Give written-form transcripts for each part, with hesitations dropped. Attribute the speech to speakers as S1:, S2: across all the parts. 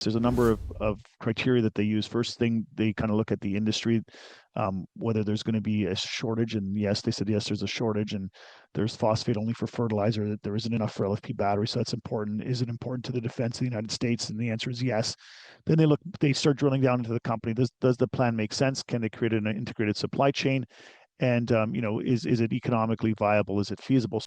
S1: There's a number of criteria that they use. First thing, they kind of look at the industry, whether there's going to be a shortage. And yes, they said, yes, there's a shortage and there's phosphate only for fertilizer, that there isn't enough for LFP batteries. So that's important. Is it important to the defense of the United States? And the answer is yes. Then they start drilling down into the company. Does the plan make sense? Can they create an integrated supply chain? And, is it economically viable? Is it feasible?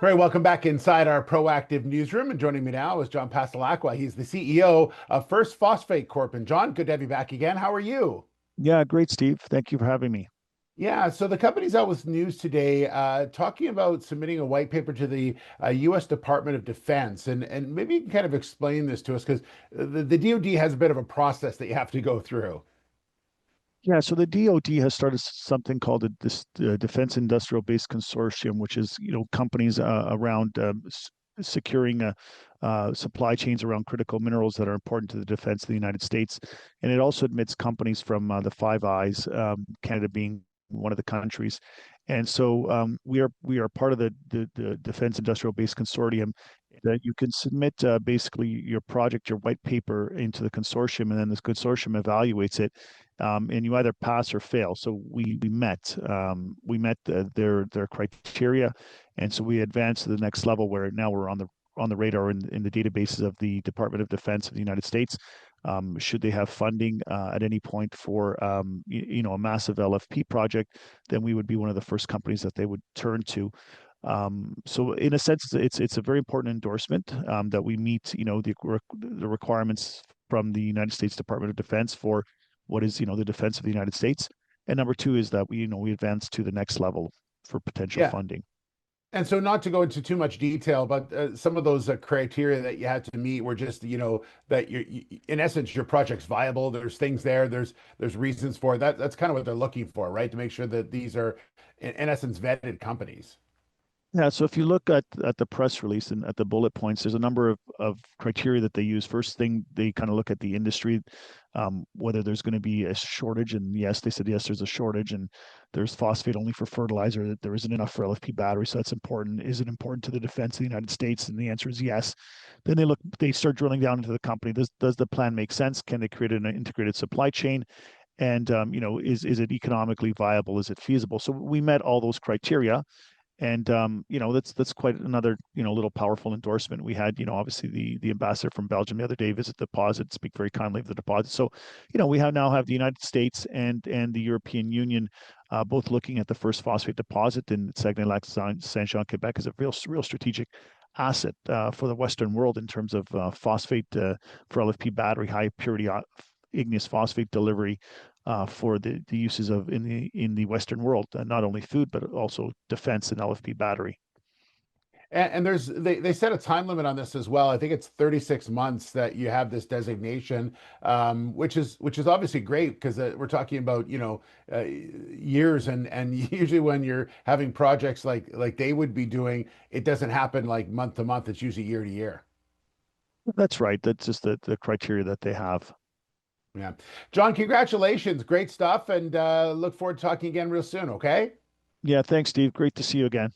S2: All right, welcome back inside our proactive newsroom. And joining me now is John Passalacqua. He's the CEO of First Phosphate Corp. And John, good to have you back again. How are you?
S1: Yeah, great, Steve. Thank you for having me.
S2: Yeah, so the company's out with news today, talking about submitting a white paper to the U.S. Department of Defense, and maybe you can kind of explain this to us because the DoD has a bit of a process that you have to go through.
S1: Yeah, so the DoD has started something called this Defense Industrial Base Consortium, which is companies around securing supply chains around critical minerals that are important to the defense of the United States, and it also admits companies from the Five Eyes, Canada being one of the countries. And so we are part of the Defense Industrial Base Consortium, that you can submit basically your project, your white paper into the consortium, and then this consortium evaluates it, and you either pass or fail. So we met their criteria, and so we advanced to the next level where now we're on the radar in the databases of the Department of Defense of the United States. Should they have funding at any point for a massive LFP project, then we would be one of the first companies that they would turn to. So in a sense, it's a very important endorsement that we meet, the requirements from the United States Department of Defense for what is, the defense of the United States. And number two is that we advance to the next level for potential
S2: Yeah.
S1: funding.
S2: And so, not to go into too much detail, but some of those criteria that you had to meet were just, that in essence, your project's viable. There's things there. There's reasons for it. That's kind of what they're looking for, right? To make sure that these are, in essence, vetted companies.
S1: Yeah, so if you look at the press release and at the bullet points, there's a number of criteria that they use. First thing, they kind of look at the industry, whether there's going to be a shortage. And yes, they said, yes, there's a shortage and there's phosphate only for fertilizer, that there isn't enough for LFP batteries. So that's important. Is it important to the defense of the United States? And the answer is yes. Then they start drilling down into the company. Does the plan make sense? Can they create an integrated supply chain? And, is it economically viable? Is it feasible? So we met all those criteria. And that's quite another little powerful endorsement. We had obviously the ambassador from Belgium the other day visit the deposit, speak very kindly of the deposit. So we now have the United States and the European Union both looking at the first phosphate deposit in Saguenay-Lac-Saint-Jean, Quebec, as a real strategic asset for the Western world in terms of phosphate for LFP battery, high purity igneous phosphate delivery for the uses of in the Western world, not only food but also defense and LFP battery.
S2: And they set a time limit on this as well. I think it's 36 months that you have this designation, which is obviously great because we're talking about years, and usually when you're having projects like they would be doing, it doesn't happen like month to month. It's usually year to year.
S1: That's right. That's just the criteria that they have.
S2: Yeah. John, congratulations. Great stuff. And look forward to talking again real soon. Okay.
S1: Yeah. Thanks, Steve. Great to see you again.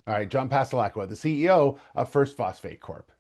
S2: All right. John Passalacqua, the CEO of First Phosphate Corp.